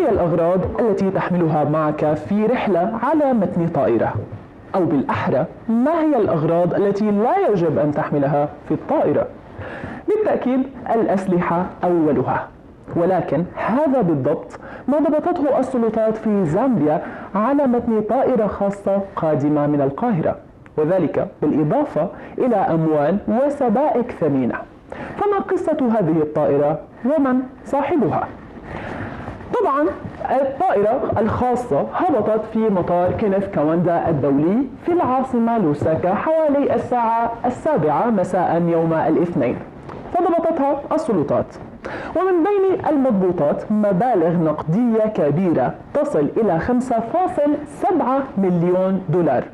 هي الأغراض التي تحملها معك في رحلة على متن طائرة؟ أو بالأحرى، ما هي الأغراض التي لا يجب أن تحملها في الطائرة؟ بالتأكيد الأسلحة أولها، ولكن هذا بالضبط ما ضبطته السلطات في زامبيا على متن طائرة خاصة قادمة من القاهرة، وذلك بالإضافة إلى أموال وسبائك ثمينة. فما قصة هذه الطائرة ومن صاحبها؟ طبعا الطائرة الخاصة هبطت في مطار كينيث كاوندا الدولي في العاصمة لوساكا حوالي الساعة 7 مساء يوم الاثنين، فضبطتها السلطات، ومن بين المضبوطات مبالغ نقدية كبيرة تصل إلى 5.7 مليون دولار،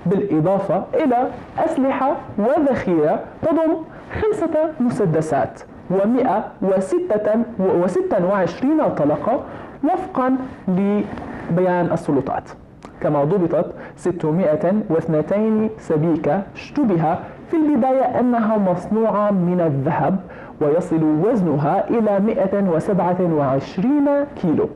بالإضافة إلى أسلحة وذخيرة تضم 5 مسدسات و126 طلقة وفقا لبيان السلطات. كما ضبطت 602 سبيكة اشتبه في البداية أنها مصنوعة من الذهب، ويصل وزنها إلى 127 كيلو،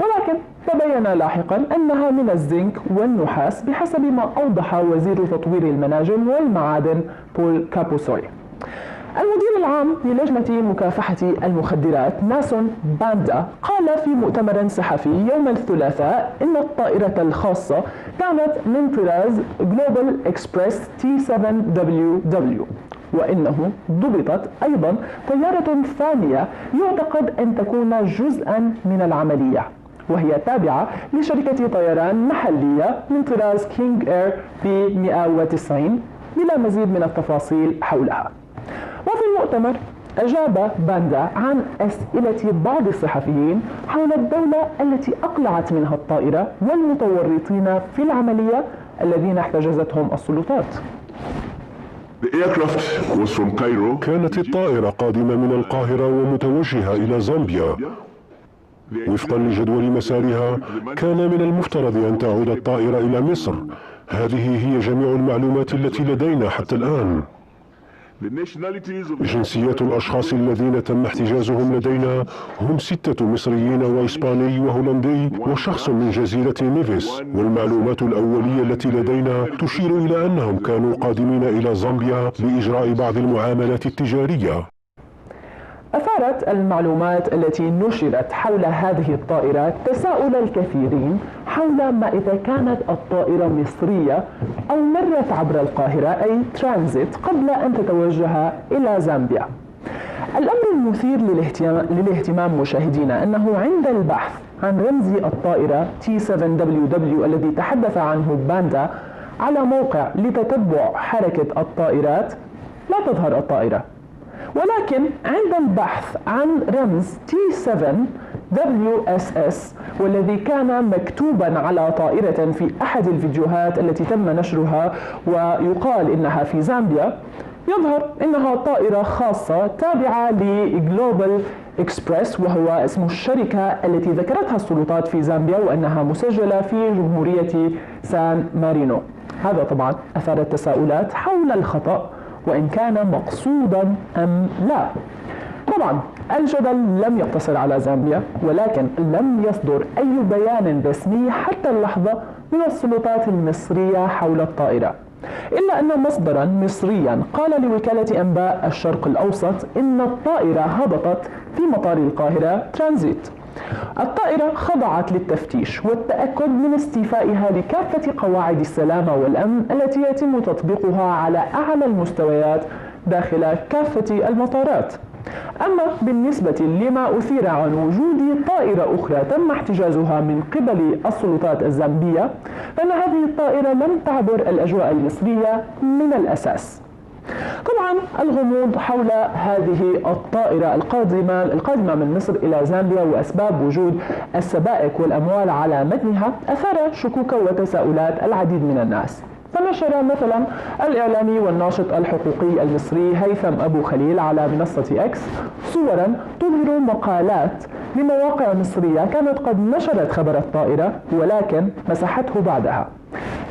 ولكن تبين لاحقا أنها من الزنك والنحاس بحسب ما أوضح وزير تطوير المناجم والمعادن بول كابوسوي. المدير العام للجنة مكافحة المخدرات ناسون باندا قال في مؤتمر صحفي يوم الثلاثاء إن الطائرة الخاصة كانت من طراز جلوبال إكسبرس T7WW، وإنه ضبطت أيضا طيارة ثانية يعتقد أن تكون جزءا من العملية، وهي تابعة لشركة طيران محلية من طراز كينج إير B190 بلا مزيد من التفاصيل حولها. وفي المؤتمر أجاب باندا عن أسئلة بعض الصحفيين حول الدولة التي أقلعت منها الطائرة والمتورطين في العملية الذين احتجزتهم السلطات. كانت الطائرة قادمة من القاهرة ومتوجهة إلى زامبيا. وفقا لجدول مسارها كان من المفترض أن تعود الطائرة إلى مصر. هذه هي جميع المعلومات التي لدينا حتى الآن. جنسيات الأشخاص الذين تم احتجازهم لدينا هم 6 مصريين وإسباني وهولندي وشخص من جزيرة نيفيس، والمعلومات الأولية التي لدينا تشير إلى أنهم كانوا قادمين إلى زامبيا لإجراء بعض المعاملات التجارية. أثارت المعلومات التي نشرت حول هذه الطائرة تساؤل الكثيرين حول ما إذا كانت الطائرة مصرية أو مرت عبر القاهرة أي ترانزيت قبل أن تتوجه إلى زامبيا. الأمر المثير للاهتمام مشاهدينا أنه عند البحث عن رمز الطائرة T7WW الذي تحدث عنه باندا على موقع لتتبع حركة الطائرات لا تظهر الطائرة، ولكن عند البحث عن رمز T7WSS والذي كان مكتوبا على طائرة في أحد الفيديوهات التي تم نشرها ويقال إنها في زامبيا، يظهر إنها طائرة خاصة تابعة لجلوبال إكسبرس، وهو اسم الشركة التي ذكرتها السلطات في زامبيا وأنها مسجلة في جمهورية سان مارينو. هذا طبعا أثار التساؤلات حول الخطأ وإن كان مقصودا أم لا. طبعا الجدل لم يقتصر على زامبيا، ولكن لم يصدر أي بيان رسمي حتى اللحظة من السلطات المصرية حول الطائرة، إلا أن مصدرا مصريا قال لوكالة أنباء الشرق الأوسط إن الطائرة هبطت في مطار القاهرة ترانزيت. الطائرة خضعت للتفتيش والتأكد من استيفائها لكافة قواعد السلامة والأمن التي يتم تطبيقها على أعلى المستويات داخل كافة المطارات. أما بالنسبة لما أثير عن وجود طائرة أخرى تم احتجازها من قبل السلطات الزامبية، فإن هذه الطائرة لم تعبر الأجواء المصرية من الأساس. طبعا الغموض حول هذه الطائرة القادمة من مصر إلى زامبيا وأسباب وجود السبائك والأموال على متنها أثار شكوك وتساؤلات العديد من الناس. فنشر مثلا الإعلامي والناشط الحقوقي المصري هيثم أبو خليل على منصة إكس صورا تظهر مقالات لمواقع مصرية كانت قد نشرت خبر الطائرة ولكن مسحته بعدها.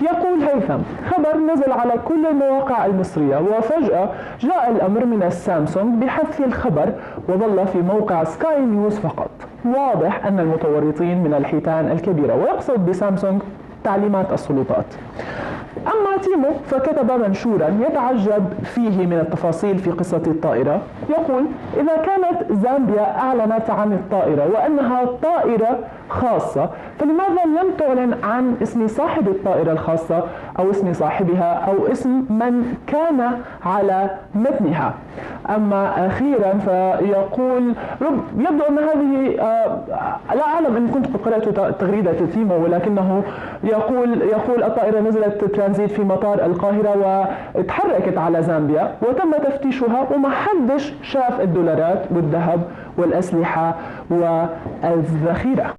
يقول هيثم: خبر نزل على كل المواقع المصرية، وفجأة جاء الأمر من السامسونج بحذف الخبر وظل في موقع سكاي نيوز فقط. واضح أن المتورطين من الحيتان الكبيرة، ويقصد بسامسونج تعليمات السلطات. أما تيمو فكتب منشورا يتعجب فيه من التفاصيل في قصة الطائرة. يقول: إذا كانت زامبيا أعلنت عن الطائرة وأنها طائرة خاصة، فلماذا لم تعلن عن اسم صاحب الطائرة الخاصة أو اسم صاحبها أو اسم من كان على متنها؟ أما أخيرا فيقول: يبدو أن هذه لا أعلم إن كنت قرأت تغريدة تيمو، ولكنه يقول الطائرة نزلت ترانزيت في مطار القاهرة وتحركت على زامبيا وتم تفتيشها وما حدش شاف الدولارات والذهب والأسلحة والذخيرة.